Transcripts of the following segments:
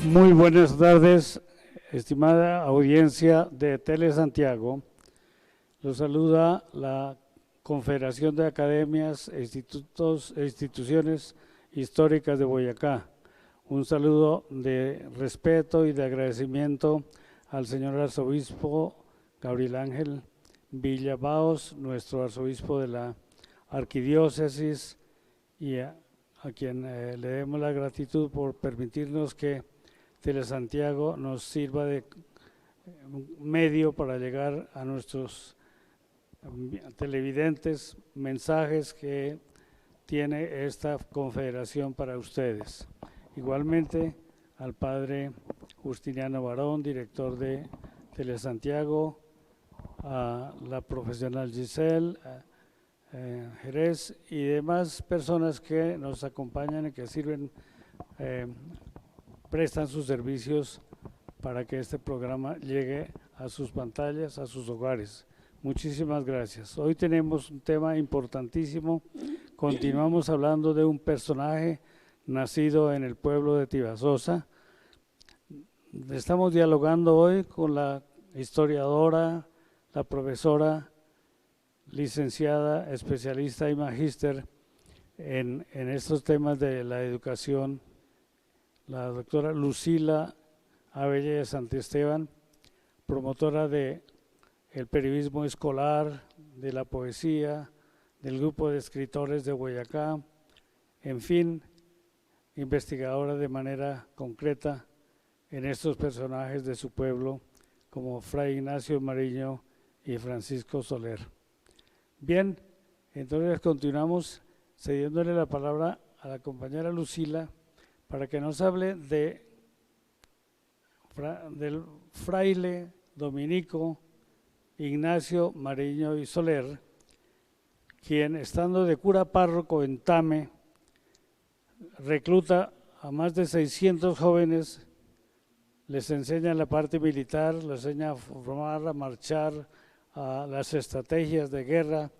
Muy buenas tardes, estimada audiencia de Tele Santiago. Los saluda la Confederación de Academias, Institutos e Instituciones Históricas de Boyacá. Un saludo de respeto y de agradecimiento al señor arzobispo Gabriel Ángel Villabaos, nuestro arzobispo de la arquidiócesis, y a quien le demos la gratitud por permitirnos que Telesantiago nos sirva de medio para llegar a nuestros televidentes mensajes que tiene esta confederación para ustedes. Igualmente al padre Justiniano Barón, director de Telesantiago, a la profesional Giselle Jerez y demás personas que nos acompañan y que sirven, prestan sus servicios para que este programa llegue a sus pantallas, a sus hogares. Muchísimas gracias. Hoy tenemos un tema importantísimo. Continuamos hablando de un personaje nacido en el pueblo de Tibasosa. Estamos dialogando hoy con la historiadora, la profesora, licenciada, especialista y magíster en estos temas de la educación, la doctora Lucila Abelle de Santisteban, promotora de el periodismo escolar, de la poesía, del grupo de escritores de Boyacá, en fin, investigadora de manera concreta en estos personajes de su pueblo, como Fray Ignacio Mariño y Francisco Soler. Bien, entonces continuamos cediéndole la palabra a la compañera Lucila para que nos hable del fraile dominico Ignacio Mariño y Soler, quien estando de cura párroco en Tame, recluta a más de 600 jóvenes, les enseña la parte militar, les enseña a formar, a marchar, a las estrategias de guerra,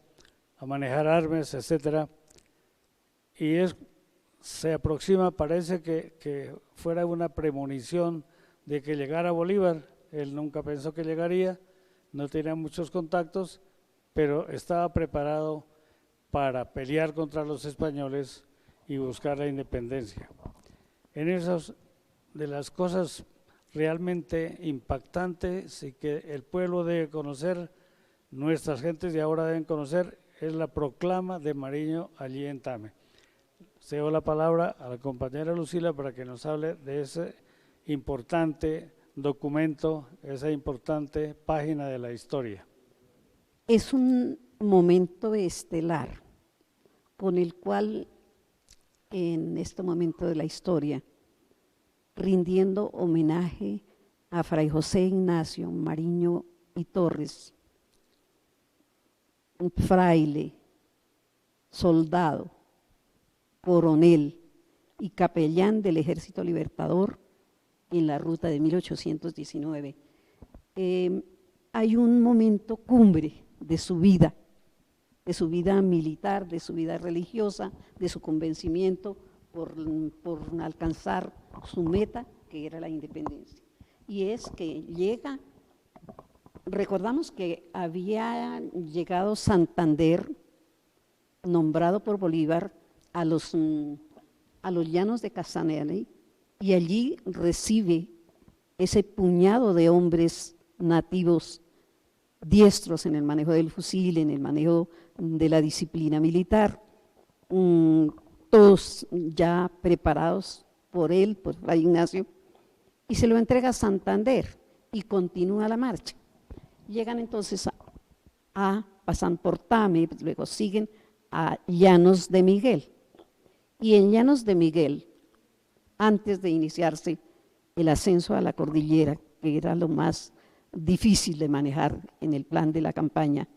a manejar armas, etcétera. Y se aproxima, parece que fuera una premonición de que llegara Bolívar. Él nunca pensó que llegaría, no tenía muchos contactos, pero estaba preparado para pelear contra los españoles y buscar la independencia. En esas de las cosas realmente impactantes y que el pueblo debe conocer, nuestras gentes de ahora deben conocer, es la proclama de Mariño allí en Tame. Cedo la palabra a la compañera Lucila para que nos hable de ese importante documento, esa importante página de la historia. Es un momento estelar con el cual en este momento de la historia, rindiendo homenaje a Fray José Ignacio Mariño y Torres, un fraile, soldado, coronel y capellán del Ejército Libertador en la ruta de 1819. Hay un momento cumbre de su vida militar, de su vida religiosa, de su convencimiento por alcanzar su meta, que era la independencia. Y es que llega, recordamos que había llegado Santander, nombrado por Bolívar, a los llanos de Casanare, y allí recibe ese puñado de hombres nativos diestros en el manejo del fusil, en el manejo de la disciplina militar, todos ya preparados por él, por Fray Ignacio, y se lo entrega a Santander y continúa la marcha. Llegan entonces pasan por Tame, luego siguen a Llanos de Miguel, y en Llanos de Miguel, antes de iniciarse el ascenso a la cordillera, que era lo más difícil de manejar en el plan de la campaña,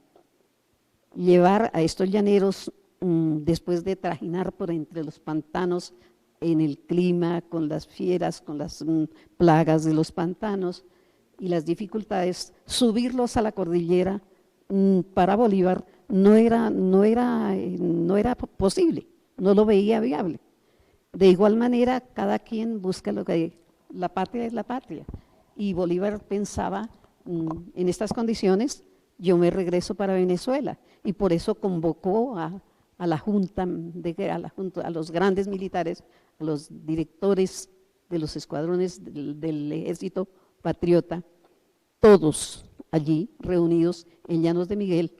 llevar a estos llaneros, después de trajinar por entre los pantanos en el clima, con las fieras, con las plagas de los pantanos y las dificultades, subirlos a la cordillera para Bolívar no era posible, no lo veía viable. De igual manera, cada quien busca lo que la patria es la patria. Y Bolívar pensaba, en estas condiciones, yo me regreso para Venezuela. Y por eso convocó a la Junta, a los grandes militares, a los directores de los escuadrones del Ejército Patriota, todos allí reunidos en Llanos de Miguel,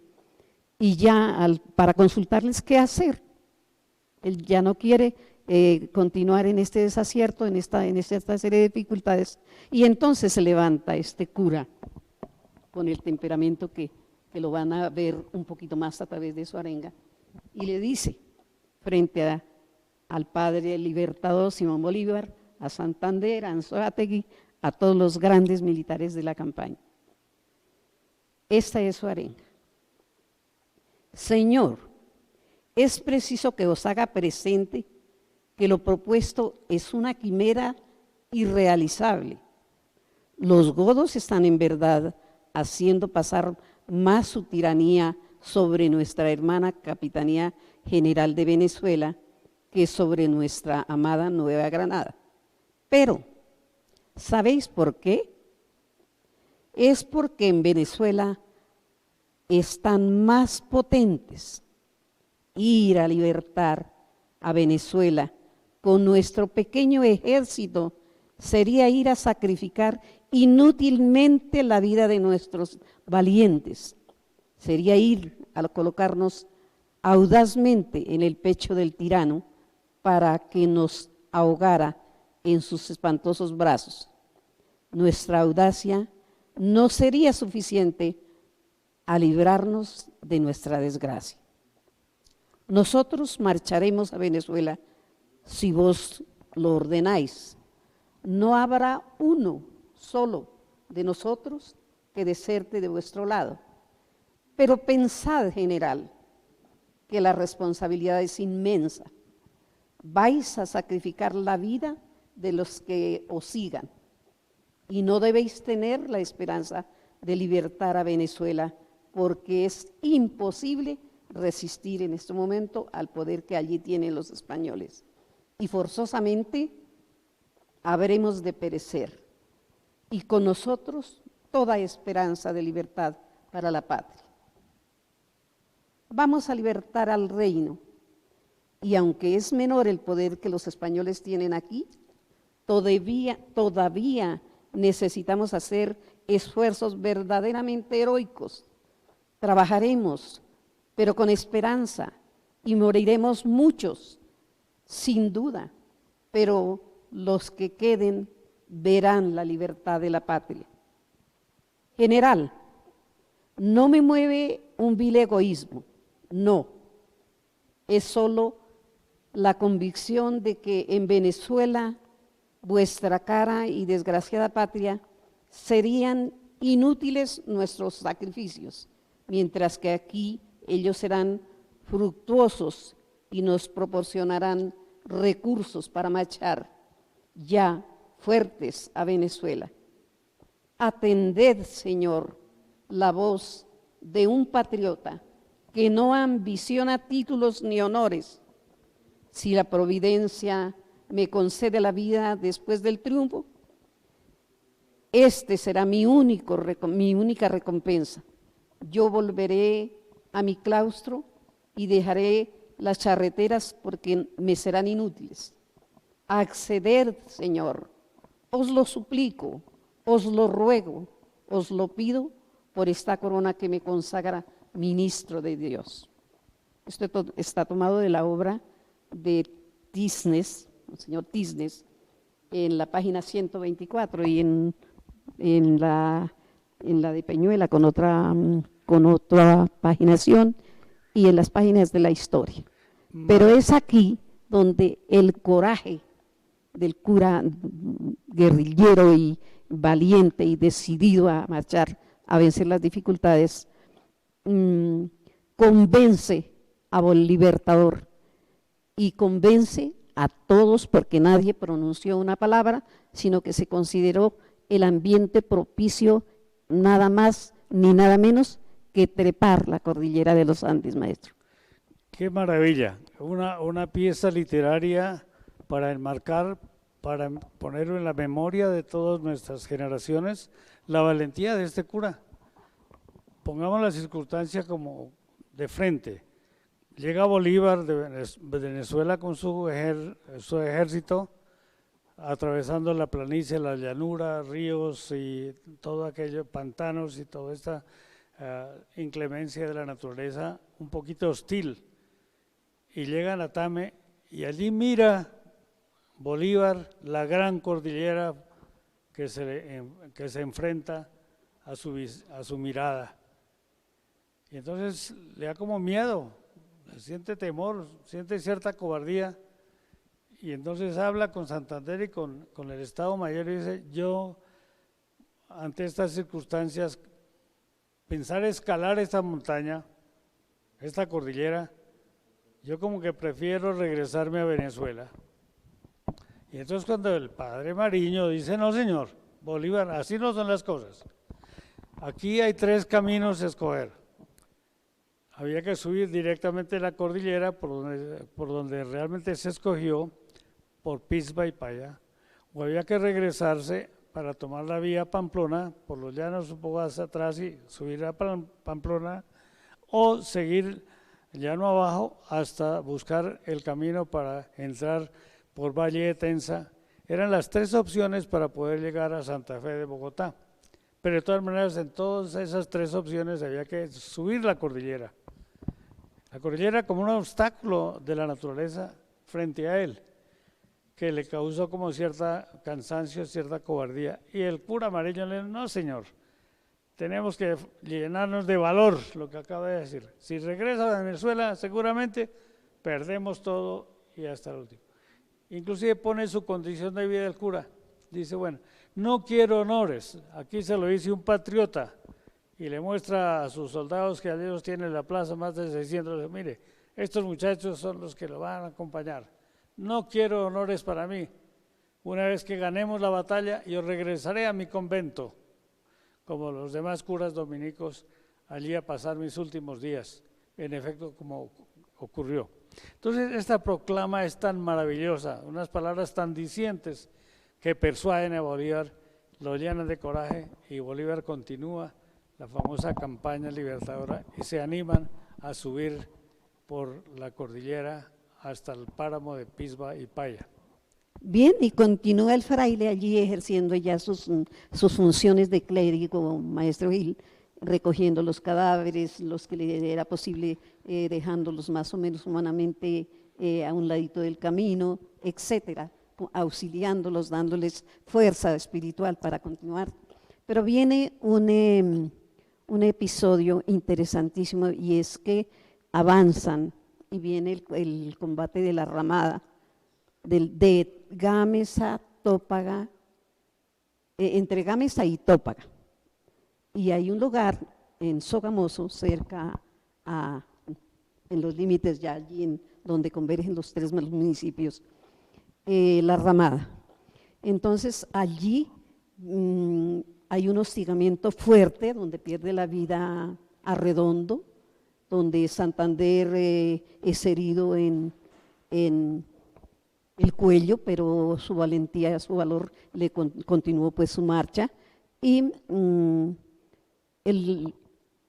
y ya para consultarles qué hacer. Él ya no quiere continuar en este desacierto, en esta serie de dificultades, y entonces se levanta este cura con el temperamento que lo van a ver un poquito más a través de su arenga, y le dice frente al padre libertador Simón Bolívar, a Santander, a Anzoátegui, a todos los grandes militares de la campaña. Esta es su arenga. Señor, es preciso que os haga presente que lo propuesto es una quimera irrealizable. Los godos están en verdad haciendo pasar más su tiranía sobre nuestra hermana Capitanía General de Venezuela que sobre nuestra amada Nueva Granada. Pero, ¿sabéis por qué? Es porque en Venezuela están más potentes. Ir a libertar a Venezuela con nuestro pequeño ejército sería ir a sacrificar inútilmente la vida de nuestros valientes. Sería ir a colocarnos audazmente en el pecho del tirano para que nos ahogara en sus espantosos brazos. Nuestra audacia no sería suficiente a librarnos de nuestra desgracia. Nosotros marcharemos a Venezuela si vos lo ordenáis. No habrá uno solo de nosotros que deserte de vuestro lado. Pero pensad, general, que la responsabilidad es inmensa. Vais a sacrificar la vida de los que os sigan y no debéis tener la esperanza de libertar a Venezuela porque es imposible resistir en este momento al poder que allí tienen los españoles y forzosamente habremos de perecer y con nosotros toda esperanza de libertad para la patria. Vamos a libertar al reino y aunque es menor el poder que los españoles tienen aquí, todavía necesitamos hacer esfuerzos verdaderamente heroicos. Trabajaremos, pero con esperanza, y moriremos muchos, sin duda, pero los que queden verán la libertad de la patria. General, no me mueve un vil egoísmo, no, es solo la convicción de que en Venezuela vuestra cara y desgraciada patria serían inútiles nuestros sacrificios, mientras que aquí ellos serán fructuosos y nos proporcionarán recursos para marchar ya fuertes a Venezuela. Atended, Señor, la voz de un patriota que no ambiciona títulos ni honores. Si la providencia me concede la vida después del triunfo, este será mi única recompensa. Yo volveré a mi claustro y dejaré las charreteras porque me serán inútiles. Acceded, Señor, os lo suplico, os lo ruego, os lo pido por esta corona que me consagra ministro de Dios. Esto está tomado de la obra de Tisnes, el señor Tisnes, en la página 124 y en la de Peñuela con otra paginación y en las páginas de la historia. Pero es aquí donde el coraje del cura guerrillero y valiente y decidido a marchar a vencer las dificultades convence a Libertador y convence a todos porque nadie pronunció una palabra, sino que se consideró el ambiente propicio nada más ni nada menos que trepar la cordillera de los Andes, maestro. Qué maravilla, una pieza literaria para enmarcar para ponerlo en la memoria de todas nuestras generaciones, la valentía de este cura. Pongamos la circunstancia como de frente. Llega Bolívar de Venezuela con su ejército, atravesando la planicie, la llanura, ríos y todo aquello, pantanos y toda esta inclemencia de la naturaleza un poquito hostil. Y llegan a Tame y allí mira Bolívar la gran cordillera que se enfrenta a su mirada. Y entonces le da como miedo, siente temor, siente cierta cobardía. Y entonces habla con Santander y con el Estado Mayor y dice, yo ante estas circunstancias, pensar escalar esta montaña, esta cordillera, yo como que prefiero regresarme a Venezuela. Y entonces cuando el padre Mariño dice, no señor, Bolívar, así no son las cosas. Aquí hay 3 caminos a escoger. Había que subir directamente la cordillera por donde realmente se escogió, por Pisba y Paya, o había que regresarse para tomar la vía Pamplona, por los llanos un poco hacia atrás y subir a Pamplona, o seguir llano abajo hasta buscar el camino para entrar por Valle de Tenza. Eran las 3 opciones para poder llegar a Santa Fe de Bogotá, pero de todas maneras en todas esas 3 opciones había que subir la cordillera como un obstáculo de la naturaleza frente a él, que le causó como cierta cansancio, cierta cobardía. Y el cura Mariño le dijo, no señor, tenemos que llenarnos de valor, lo que acaba de decir. Si regresa a Venezuela, seguramente perdemos todo y hasta el último. Inclusive pone su condición de vida del cura. Dice, bueno, no quiero honores, aquí se lo dice un patriota, y le muestra a sus soldados que ellos tienen en la plaza más de 600, mire, estos muchachos son los que lo van a acompañar. No quiero honores para mí. Una vez que ganemos la batalla, yo regresaré a mi convento, como los demás curas dominicos, allí a pasar mis últimos días. En efecto, como ocurrió. Entonces, esta proclama es tan maravillosa, unas palabras tan dicientes que persuaden a Bolívar, lo llenan de coraje y Bolívar continúa la famosa campaña libertadora y se animan a subir por la cordillera hasta el páramo de Pisba y Paya. Bien, y continúa el fraile allí ejerciendo ya sus funciones de clérigo, maestro Gil, recogiendo los cadáveres, los que le era posible, dejándolos más o menos humanamente a un ladito del camino, etcétera, auxiliándolos, dándoles fuerza espiritual para continuar. Pero viene un episodio interesantísimo y es que avanzan y viene el combate de la ramada de Gámeza, Tópaga, entre Gámeza y Tópaga. Y hay un lugar en Sogamoso, cerca en los límites ya allí donde convergen los 3 municipios, la ramada. Entonces allí hay un hostigamiento fuerte donde pierde la vida Arredondo, donde Santander es herido en el cuello, pero su valentía, su valor le continuó pues su marcha, y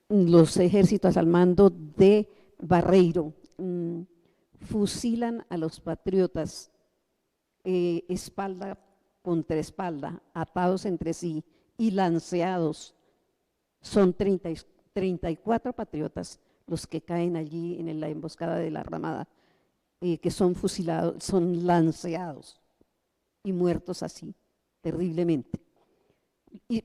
los ejércitos al mando de Barreiro fusilan a los patriotas espalda contra espalda, atados entre sí y lanceados. Son 34 patriotas los que caen allí en la emboscada de la ramada, que son fusilados, son lanceados y muertos así, terriblemente.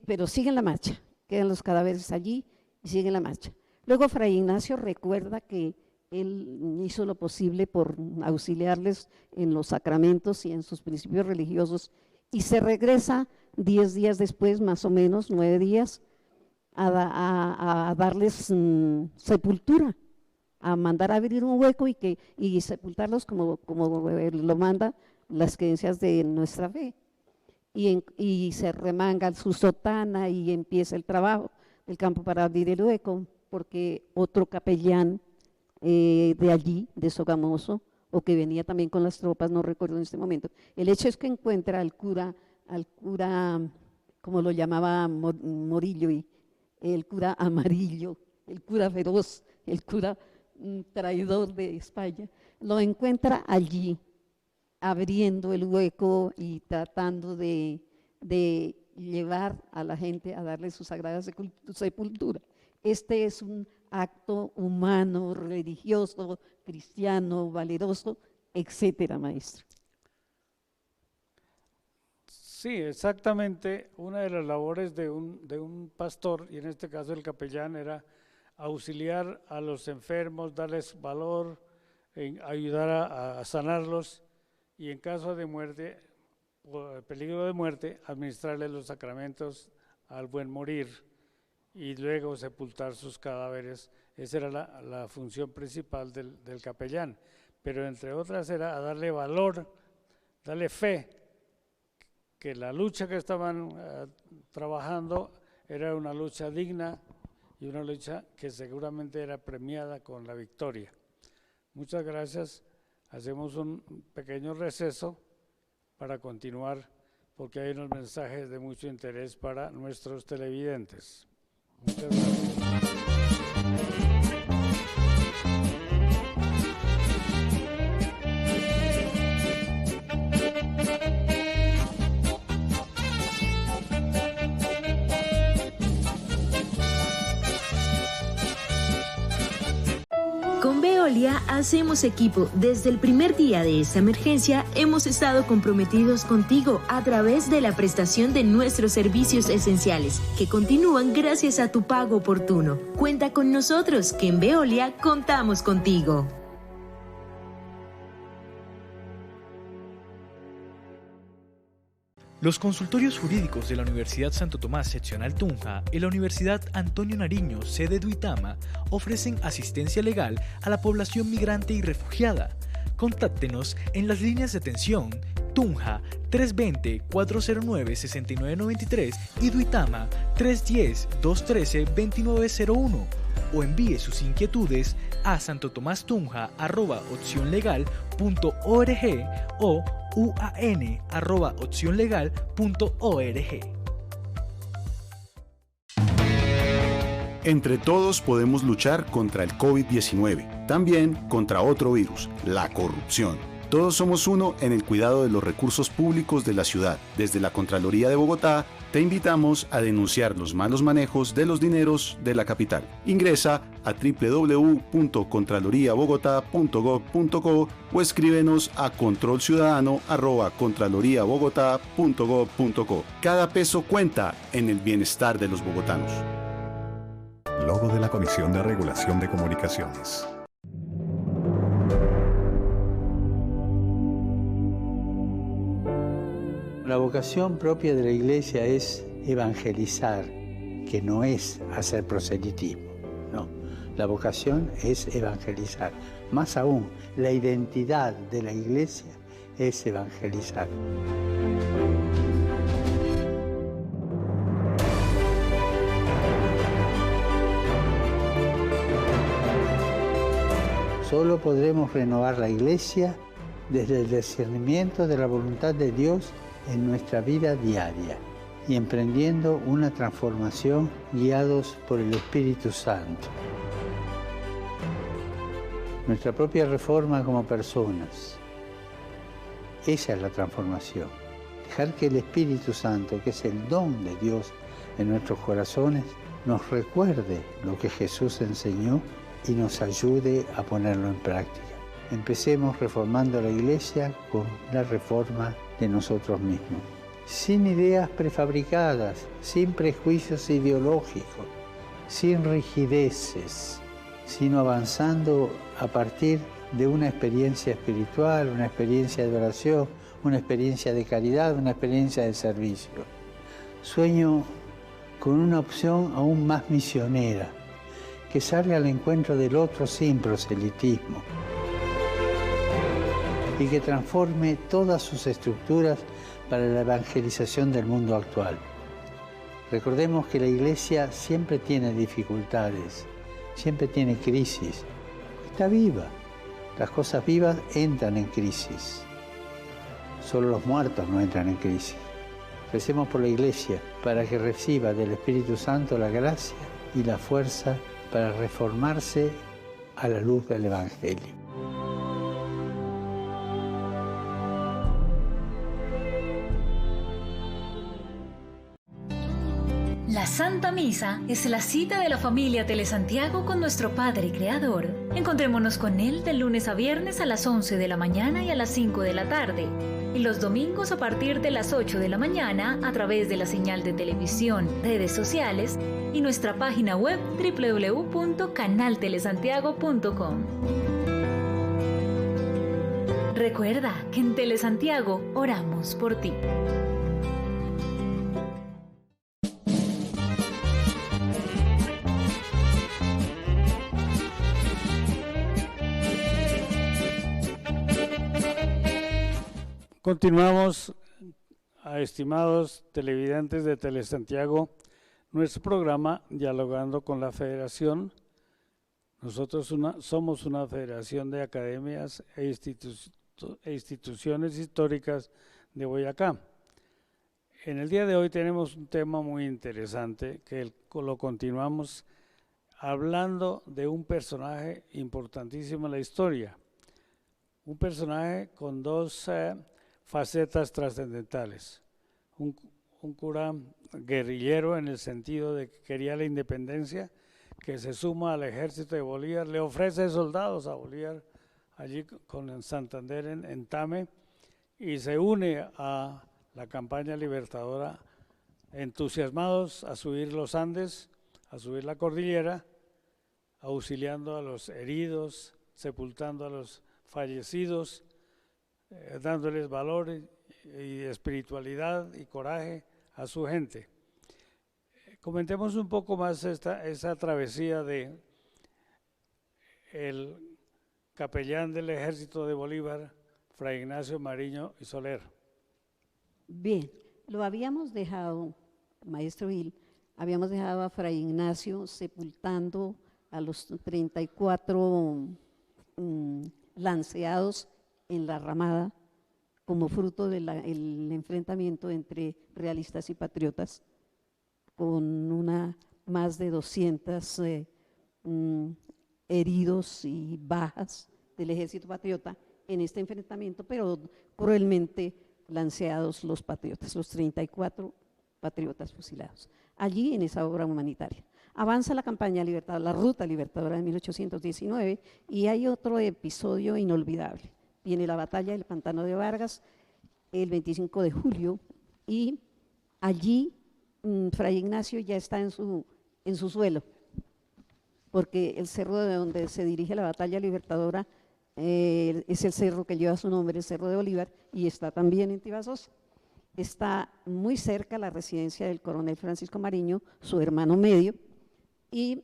Pero siguen la marcha, quedan los cadáveres allí y siguen la marcha. Luego Fray Ignacio recuerda que él hizo lo posible por auxiliarles en los sacramentos y en sus principios religiosos y se regresa 10 días después, más o menos, 9 días, a darles sepultura, a mandar a abrir un hueco y sepultarlos como lo manda las creencias de nuestra fe. Y se remanga su sotana y empieza el trabajo del campo para abrir el hueco, porque otro capellán de allí, de Sogamoso, o que venía también con las tropas, no recuerdo en este momento. El hecho es que encuentra al cura, como lo llamaba Morillo, y el cura amarillo, el cura feroz, el cura traidor de España, lo encuentra allí, abriendo el hueco y tratando de llevar a la gente a darle su sagrada sepultura. Este es un acto humano, religioso, cristiano, valeroso, etcétera, maestro. Sí, exactamente. Una de las labores de un pastor, y en este caso el capellán, era auxiliar a los enfermos, darles valor, ayudar a sanarlos, y en caso de muerte, o peligro de muerte, administrarles los sacramentos al buen morir y luego sepultar sus cadáveres. Esa era la función principal del capellán, pero entre otras era darle valor, darle fe, que la lucha que estaban trabajando era una lucha digna y una lucha que seguramente era premiada con la victoria. Muchas gracias. Hacemos un pequeño receso para continuar, porque hay unos mensajes de mucho interés para nuestros televidentes. Muchas gracias. Con Veolia hacemos equipo. Desde el primer día de esta emergencia hemos estado comprometidos contigo a través de la prestación de nuestros servicios esenciales, que continúan gracias a tu pago oportuno. Cuenta con nosotros, que en Veolia contamos contigo. Los consultorios jurídicos de la Universidad Santo Tomás Seccional Tunja y la Universidad Antonio Nariño, sede Duitama, ofrecen asistencia legal a la población migrante y refugiada. Contáctenos en las líneas de atención Tunja 320-409-6993 y Duitama 310-213-2901, o envíe sus inquietudes a santotomastunja@opcionlegal.org o uan@opcionlegal.org. Entre todos podemos luchar contra el COVID-19, también contra otro virus, la corrupción. Todos somos uno en el cuidado de los recursos públicos de la ciudad. Desde la Contraloría de Bogotá, te invitamos a denunciar los malos manejos de los dineros de la capital. Ingresa a www.contraloriabogotá.gov.co o escríbenos a controlciudadano@contraloriabogotá.gov.co. Cada peso cuenta en el bienestar de los bogotanos. Logo de la Comisión de Regulación de Comunicaciones. La vocación propia de la Iglesia es evangelizar, que no es hacer proselitismo, no. La vocación es evangelizar. Más aún, la identidad de la Iglesia es evangelizar. Solo podremos renovar la Iglesia desde el discernimiento de la voluntad de Dios en nuestra vida diaria y emprendiendo una transformación guiados por el Espíritu Santo. Nuestra propia reforma como personas. Esa es la transformación. Dejar que el Espíritu Santo, que es el don de Dios en nuestros corazones, nos recuerde lo que Jesús enseñó y nos ayude a ponerlo en práctica. Empecemos reformando la Iglesia con la reforma de nosotros mismos, sin ideas prefabricadas, sin prejuicios ideológicos, sin rigideces, sino avanzando a partir de una experiencia espiritual, una experiencia de oración, una experiencia de caridad, una experiencia de servicio. Sueño con una opción aún más misionera, que salga al encuentro del otro sin proselitismo y que transforme todas sus estructuras para la evangelización del mundo actual. Recordemos que la Iglesia siempre tiene dificultades, siempre tiene crisis, está viva Las cosas vivas entran en crisis. Solo los muertos no entran en crisis. Recemos por la Iglesia para que reciba del Espíritu Santo la gracia y la fuerza para reformarse a la luz del Evangelio. La Santa Misa es la cita de la familia Telesantiago con nuestro Padre Creador. Encontrémonos con Él de lunes a viernes a las 11 de la mañana y a las 5 de la tarde. Y los domingos a partir de las 8 de la mañana a través de la señal de televisión, redes sociales y nuestra página web www.canaltelesantiago.com. Recuerda que en Telesantiago oramos por ti. Continuamos, estimados televidentes de Telesantiago, nuestro programa Dialogando con la Federación. Nosotros somos una federación de academias e instituciones históricas de Boyacá. En el día de hoy tenemos un tema muy interesante que lo continuamos hablando de un personaje importantísimo en la historia. Un personaje con dos facetas trascendentales. Un cura guerrillero en el sentido de que quería la independencia, que se suma al ejército de Bolívar, le ofrece soldados a Bolívar allí con Santander en Tame y se une a la campaña libertadora, entusiasmados a subir los Andes, a subir la cordillera, auxiliando a los heridos, sepultando a los fallecidos, dándoles valor y espiritualidad y coraje a su gente. Comentemos un poco más esa travesía de el capellán del ejército de Bolívar, Fray Ignacio Mariño y Soler. Bien, lo habíamos dejado, maestro Gil, habíamos dejado a Fray Ignacio sepultando a los 34 lanceados en la Ramada como fruto del enfrentamiento entre realistas y patriotas, con más de 200 heridos y bajas del ejército patriota en este enfrentamiento, pero cruelmente lanceados los patriotas, los 34 patriotas fusilados, allí en esa obra humanitaria. Avanza la campaña libertadora, la ruta libertadora de 1819, y hay otro episodio inolvidable. Viene la batalla del Pantano de Vargas el 25 de julio y allí Fray Ignacio ya está en su suelo, porque el cerro de donde se dirige la batalla libertadora es el cerro que lleva su nombre, el Cerro de Bolívar, y está también en Tibasosa. Está muy cerca la residencia del coronel Francisco Mariño, su hermano medio, y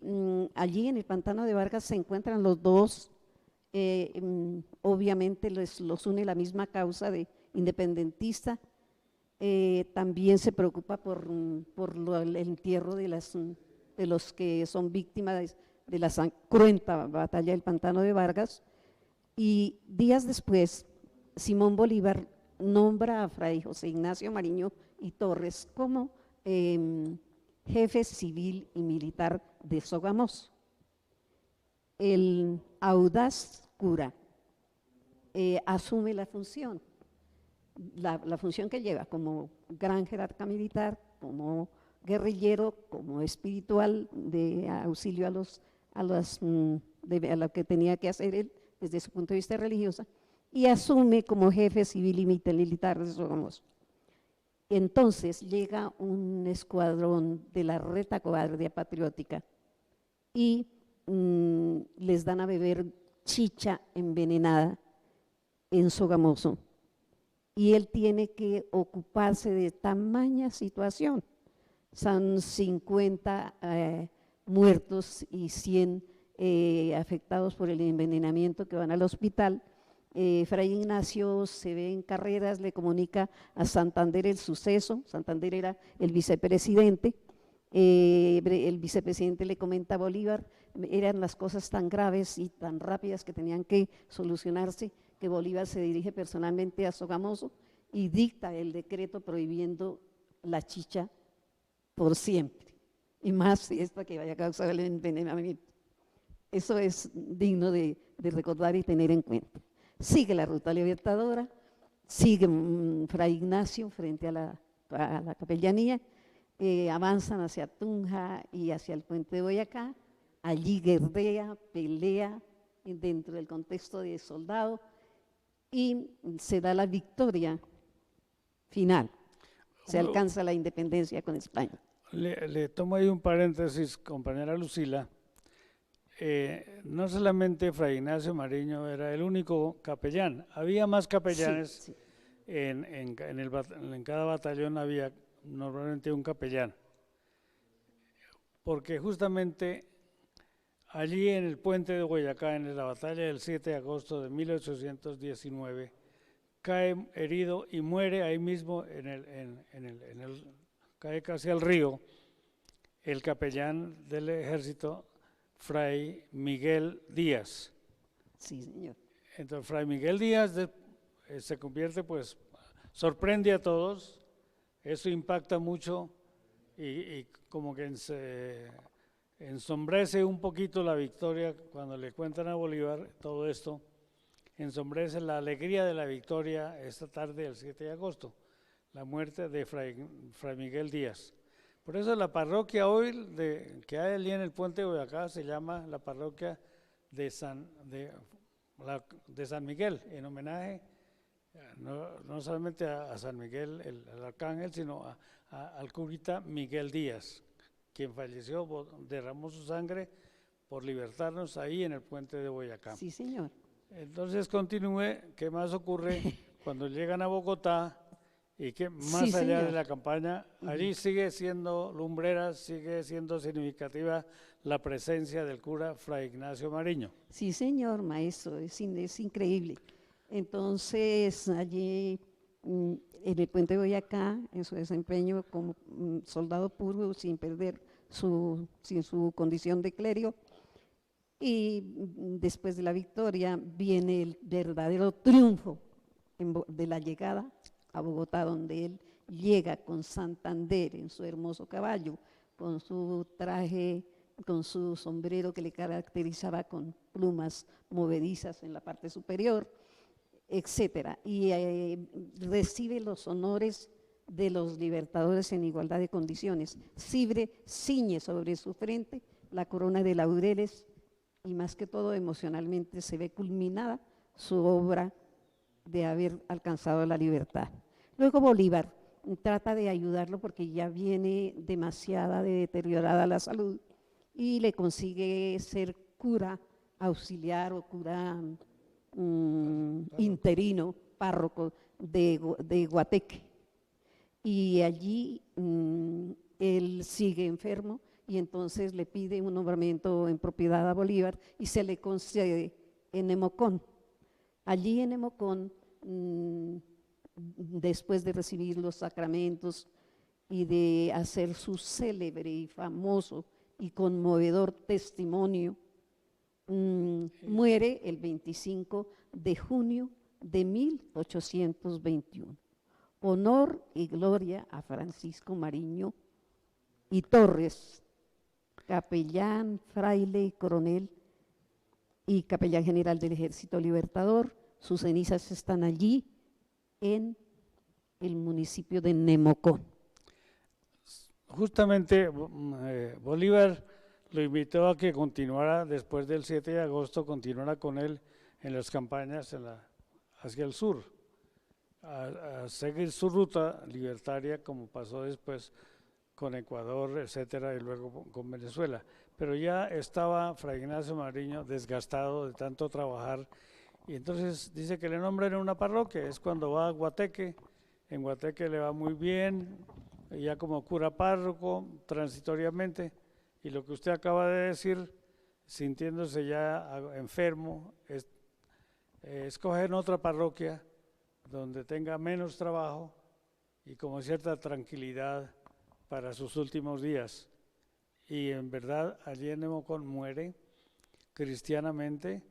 allí en el Pantano de Vargas se encuentran los dos. Obviamente los une la misma causa de independentista. También se preocupa por el entierro de los que son víctimas de la cruenta batalla del Pantano de Vargas, y días después Simón Bolívar nombra a Fray José Ignacio Mariño y Torres como jefe civil y militar de Sogamoso. El audaz cura asume la función, la función que lleva como gran jerarca militar, como guerrillero, como espiritual de auxilio a lo que tenía que hacer él desde su punto de vista religioso, y asume como jefe civil y militar de Sogamoso. Entonces llega un escuadrón de la retaguardia patriótica y les dan a beber chicha envenenada en Sogamoso, y él tiene que ocuparse de tamaña situación. Son 50 muertos y 100 afectados por el envenenamiento que van al hospital. Fray Ignacio se ve en carreras, le comunica a Santander el suceso. Santander era el vicepresidente. El vicepresidente le comenta a Bolívar, eran las cosas tan graves y tan rápidas que tenían que solucionarse, que Bolívar se dirige personalmente a Sogamoso y dicta el decreto prohibiendo la chicha por siempre, y más si es para que vaya a causar el envenenamiento. Eso es digno de recordar y tener en cuenta. Sigue la ruta libertadora, sigue Fray Ignacio frente a la capellanía, avanzan hacia Tunja y hacia el puente de Boyacá, allí guerrea, pelea dentro del contexto de soldado y se da la victoria final, se alcanza la independencia con España. Le tomo ahí un paréntesis, compañera Lucila. No solamente Fray Ignacio Mariño era el único capellán, había más capellanes, Sí, sí. En cada batallón había normalmente un capellán, porque justamente allí en el puente de Boyacá, en la batalla del 7 de agosto de 1819, cae herido y muere ahí mismo, cae casi al río, el capellán del ejército, Fray Miguel Díaz. Sí, señor. Entonces Fray Miguel Díaz se convierte, pues, sorprende a todos, eso impacta mucho y como que ensombrece un poquito la victoria cuando le cuentan a Bolívar todo esto, ensombrece la alegría de la victoria esta tarde del 7 de agosto, la muerte de Fray Miguel Díaz. Por eso la parroquia hoy que hay allí en el puente de Boyacá se llama la parroquia de San Miguel, en homenaje no solamente a San Miguel, el arcángel, sino al curita Miguel Díaz, quien falleció, derramó su sangre por libertarnos ahí en el puente de Boyacá. Sí, señor. Entonces continúe, ¿qué más ocurre cuando llegan a Bogotá? Y que más Sí, allá señor. de la campaña, allí sigue siendo lumbrera, sigue siendo significativa la presencia del cura Fray Ignacio Mariño. Sí, señor, maestro, es increíble. Entonces, allí en el puente de Boyacá, en su desempeño como soldado puro, sin perder su condición de clérigo, y después de la victoria viene el verdadero triunfo de la llegada a Bogotá, donde él llega con Santander en su hermoso caballo, con su traje, con su sombrero que le caracterizaba con plumas movedizas en la parte superior, etcétera, y recibe los honores de los libertadores en igualdad de condiciones. Ciñe sobre su frente la corona de laureles y más que todo emocionalmente se ve culminada su obra de haber alcanzado la libertad. Luego Bolívar trata de ayudarlo porque ya viene demasiada deteriorada la salud y le consigue ser cura auxiliar o cura interino, párroco de Guateque. Y allí él sigue enfermo y entonces le pide un nombramiento en propiedad a Bolívar y se le concede en Nemocón. Allí en Nemocón, después de recibir los sacramentos y de hacer su célebre y famoso y conmovedor testimonio, muere el 25 de junio de 1821. Honor y gloria a Francisco Mariño y Torres, capellán, fraile, coronel y capellán general del Ejército Libertador. Sus cenizas están allí en el municipio de Nemocón. Justamente Bolívar lo invitó a que continuara después del 7 de agosto, continuara con él en las campañas hacia el sur, a seguir su ruta libertaria como pasó después con Ecuador, etcétera, y luego con Venezuela. Pero ya estaba Fray Ignacio Mariño desgastado de tanto trabajar y entonces dice que le nombran en una parroquia, es cuando va a Guateque. En Guateque le va muy bien, ya como cura párroco, transitoriamente, y lo que usted acaba de decir, sintiéndose ya enfermo, escoger otra parroquia donde tenga menos trabajo y como cierta tranquilidad para sus últimos días. Y en verdad allí en Nemocón muere cristianamente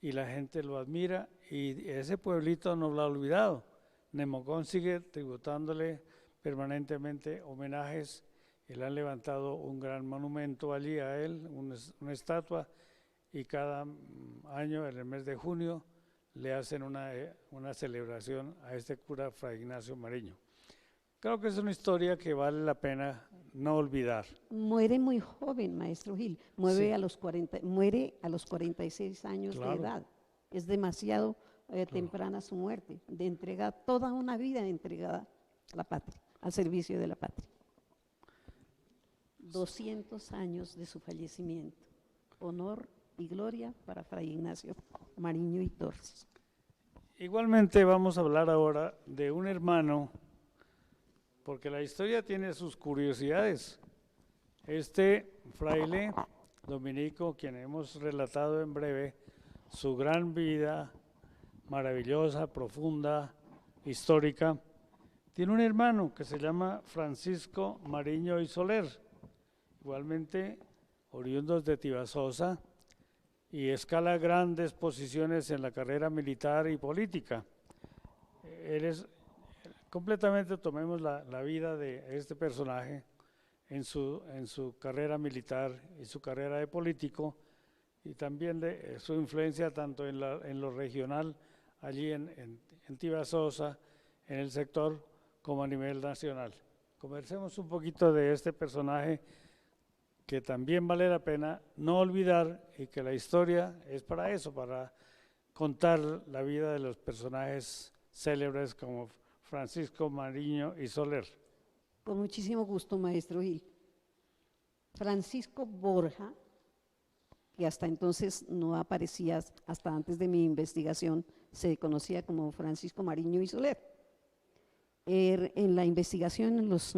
y la gente lo admira y ese pueblito no lo ha olvidado. Nemocón sigue tributándole permanentemente homenajes y le han levantado un gran monumento allí a él, una estatua, y cada año en el mes de junio le hacen una celebración a este cura Fray Ignacio Mariño. Creo que es una historia que vale la pena no olvidar. Muere muy joven, maestro Gil, muere Sí. a los 46 años Claro. de edad. Es demasiado temprana su muerte, de entrega, toda una vida entregada a la patria, al servicio de la patria. 200 años de su fallecimiento. Honor y gloria para Fray Ignacio Mariño y Torres. Igualmente vamos a hablar ahora de un hermano, porque la historia tiene sus curiosidades. Este fraile dominico, quien hemos relatado en breve, su gran vida maravillosa, profunda, histórica, tiene un hermano que se llama Francisco Mariño y Soler, igualmente oriundos de Tibasosa, y escala grandes posiciones en la carrera militar y política. Él es completamente, tomemos la vida de este personaje en su carrera militar y su carrera de político, y también de su influencia tanto en lo regional, allí en Tibasosa, en el sector, como a nivel nacional. Conversemos un poquito de este personaje que también vale la pena no olvidar, y que la historia es para eso, para contar la vida de los personajes célebres como Francisco Mariño y Soler. Con muchísimo gusto, maestro Gil. Francisco Borja, que hasta entonces no aparecía, hasta antes de mi investigación, se conocía como Francisco Mariño y Soler. En la investigación, en los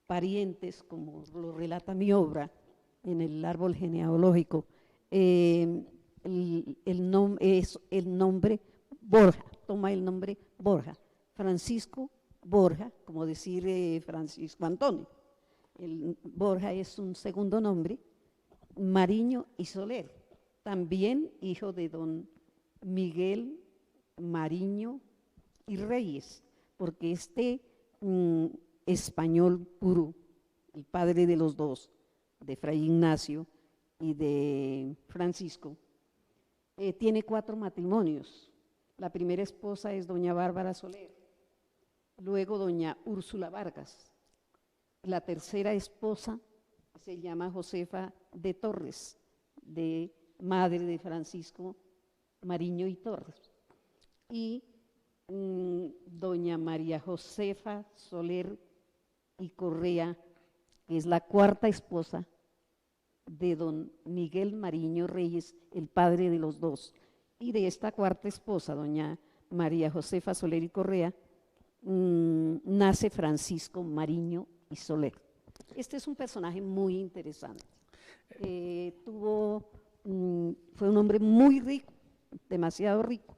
parientes, como lo relata mi obra, en el árbol genealógico, el nombre Borja, toma el nombre Borja, Francisco Borja, como decir Francisco Antonio. Borja es un segundo nombre, Mariño y Soler, también hijo de don Miguel Mariño y Reyes, porque español puro, el padre de los dos, de Fray Ignacio y de Francisco, tiene 4 matrimonios. La primera esposa es doña Bárbara Soler, luego doña Úrsula Vargas. La tercera esposa se llama Josefa de Torres, de madre de Francisco Mariño y Torres. Y doña María Josefa Soler y Correa, que es la 4ª esposa de don Miguel Mariño Reyes, el padre de los dos. Y de esta 4ª esposa, doña María Josefa Soler y Correa, nace Francisco Mariño y Soler. Este es un personaje muy interesante. Fue un hombre muy rico, demasiado rico,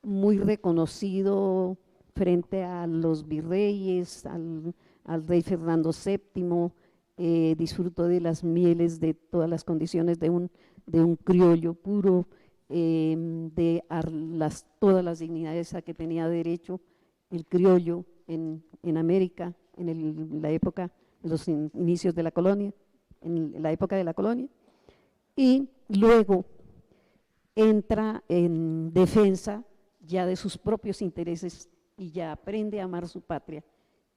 muy reconocido frente a los virreyes, al rey Fernando VII, disfrutó de las mieles, de todas las condiciones de un criollo puro, todas las dignidades a que tenía derecho el criollo en América, en la época, los inicios de la colonia, en la época de la colonia, y luego entra en defensa ya de sus propios intereses y ya aprende a amar su patria,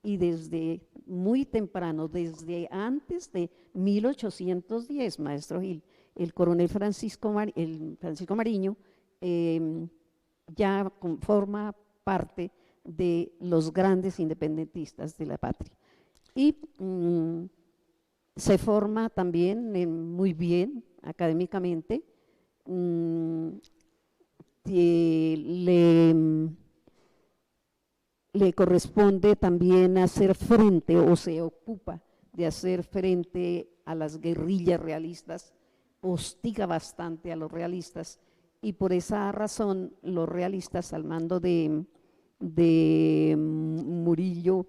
y desde muy temprano, desde antes de 1810, maestro Gil, el coronel Francisco Mariño ya forma parte de los grandes independentistas de la patria. Y se forma también muy bien académicamente, le corresponde también hacer frente, o se ocupa de hacer frente a las guerrillas realistas, hostiga bastante a los realistas, y por esa razón los realistas, al mando de Murillo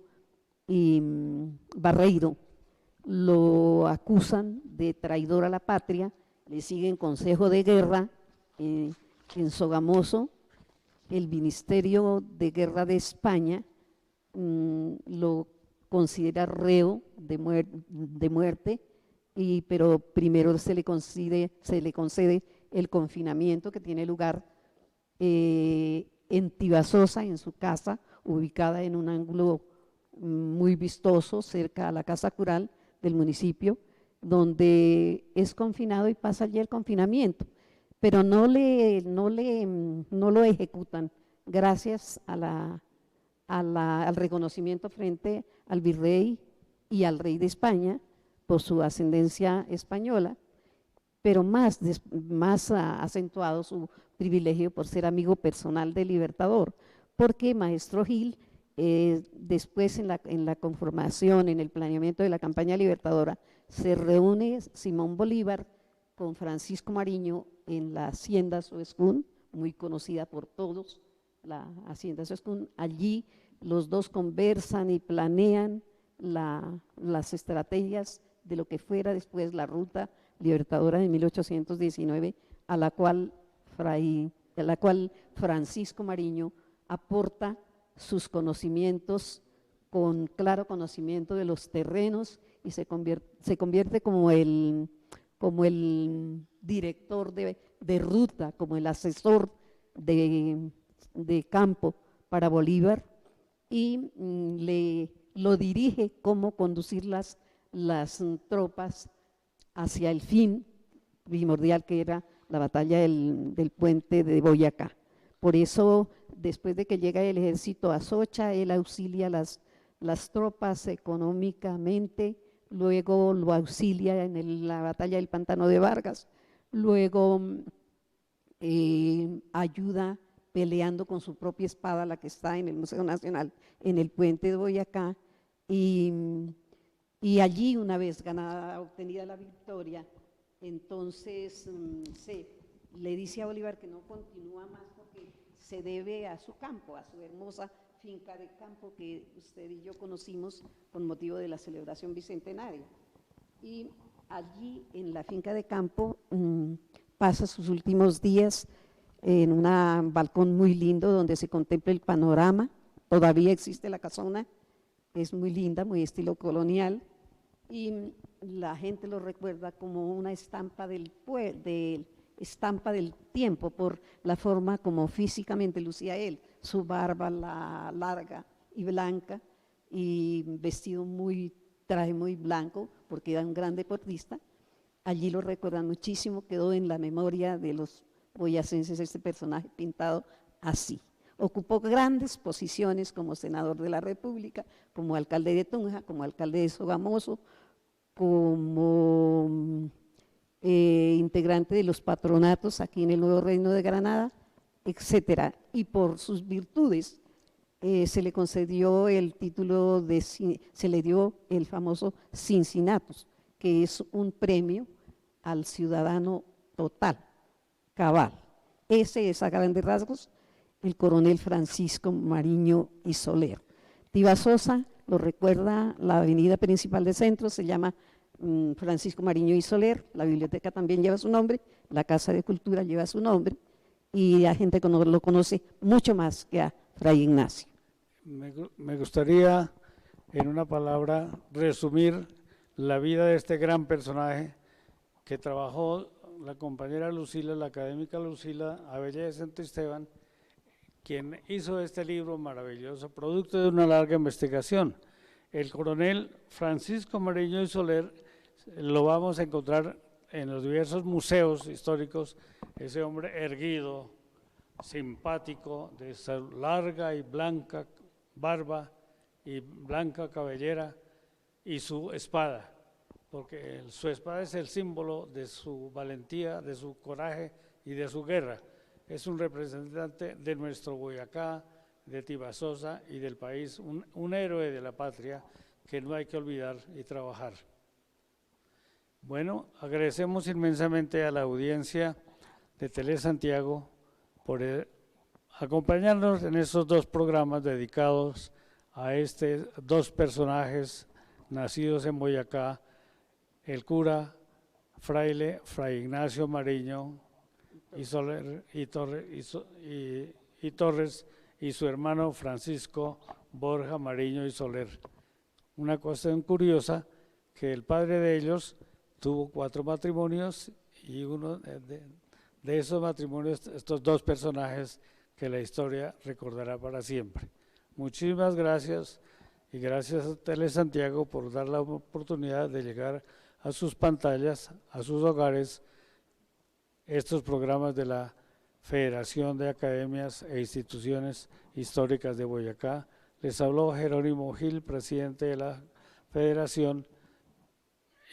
y Barreiro, lo acusan de traidor a la patria le sigue en Consejo de Guerra, en Sogamoso. El Ministerio de Guerra de España lo considera reo de muerte, pero primero se le concede el confinamiento que tiene lugar en Tibasosa, en su casa, ubicada en un ángulo muy vistoso, cerca a la Casa Cural del municipio, donde es confinado y pasa allí el confinamiento, pero no lo ejecutan gracias al reconocimiento frente al virrey y al rey de España por su ascendencia española, pero más acentuado su privilegio por ser amigo personal del Libertador, porque Maestro Gil, después en la conformación, en el planeamiento de la campaña libertadora, se reúne Simón Bolívar con Francisco Mariño en la hacienda Soescún, muy conocida por todos, la hacienda Soescún. Allí los dos conversan y planean las estrategias de lo que fuera después la ruta libertadora de 1819, a la cual Francisco Mariño aporta sus conocimientos con claro conocimiento de los terrenos y se convierte como el director de ruta, como el asesor de campo para Bolívar, y lo dirige cómo conducir las tropas hacia el fin primordial, que era la batalla del puente de Boyacá. Por eso, después de que llega el ejército a Socha, él auxilia las tropas económicamente, luego lo auxilia en la batalla del Pantano de Vargas, luego ayuda peleando con su propia espada, la que está en el Museo Nacional, en el puente de Boyacá, y allí, una vez obtenida la victoria, entonces le dice a Bolívar que no continúa más porque se debe a su campo, a su hermosa finca de campo que usted y yo conocimos con motivo de la celebración bicentenaria. Y allí en la finca de campo pasa sus últimos días en un balcón muy lindo donde se contempla el panorama. Todavía existe la casona, es muy linda, muy estilo colonial, y la gente lo recuerda como una estampa del tiempo por la forma como físicamente lucía él, su barba larga y blanca y traje muy blanco porque era un gran deportista. Allí lo recuerdan muchísimo, quedó en la memoria de los boyacenses este personaje pintado así. Ocupó grandes posiciones como senador de la República, como alcalde de Tunja, como alcalde de Sogamoso, como integrante de los patronatos aquí en el Nuevo Reino de Granada, etcétera. Y por sus virtudes se le concedió el título se le dio el famoso Cincinnatus, que es un premio al ciudadano total, cabal. Ese es, a grandes rasgos, el coronel Francisco Mariño y Soler. Tibasosa lo recuerda la avenida principal del centro, se llama Francisco Mariño y Soler, la biblioteca también lleva su nombre, la Casa de Cultura lleva su nombre, y la gente lo conoce mucho más que a Fray Ignacio. Me gustaría, en una palabra, resumir la vida de este gran personaje que trabajó la compañera Lucila, la académica Lucila Abella de Santo Esteban, quien hizo este libro maravilloso, producto de una larga investigación. El coronel Francisco Mariño y Soler lo vamos a encontrar en los diversos museos históricos, ese hombre erguido, simpático, de esa larga y blanca barba y blanca cabellera y su espada, porque su espada es el símbolo de su valentía, de su coraje y de su guerra. Es un representante de nuestro Boyacá, de Tibasosa y del país, un héroe de la patria que no hay que olvidar y trabajar. Bueno, agradecemos inmensamente a la audiencia de Tele Santiago por acompañarnos en estos dos programas dedicados a dos personajes nacidos en Boyacá, el cura fraile Fray Ignacio Mariño y Torres y su hermano Francisco Borja Mariño y Soler. Una cuestión curiosa, que el padre de ellos tuvo 4 matrimonios y uno de esos matrimonios, estos 2 personajes que la historia recordará para siempre. Muchísimas gracias y gracias a Telesantiago por dar la oportunidad de llegar a sus pantallas, a sus hogares, estos programas de la Federación de Academias e Instituciones Históricas de Boyacá. Les habló Jerónimo Gil, presidente de la Federación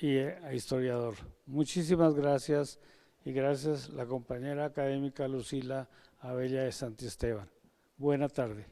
y historiador. Muchísimas gracias y gracias a la compañera académica Lucila Abella de Santisteban. Buena tarde.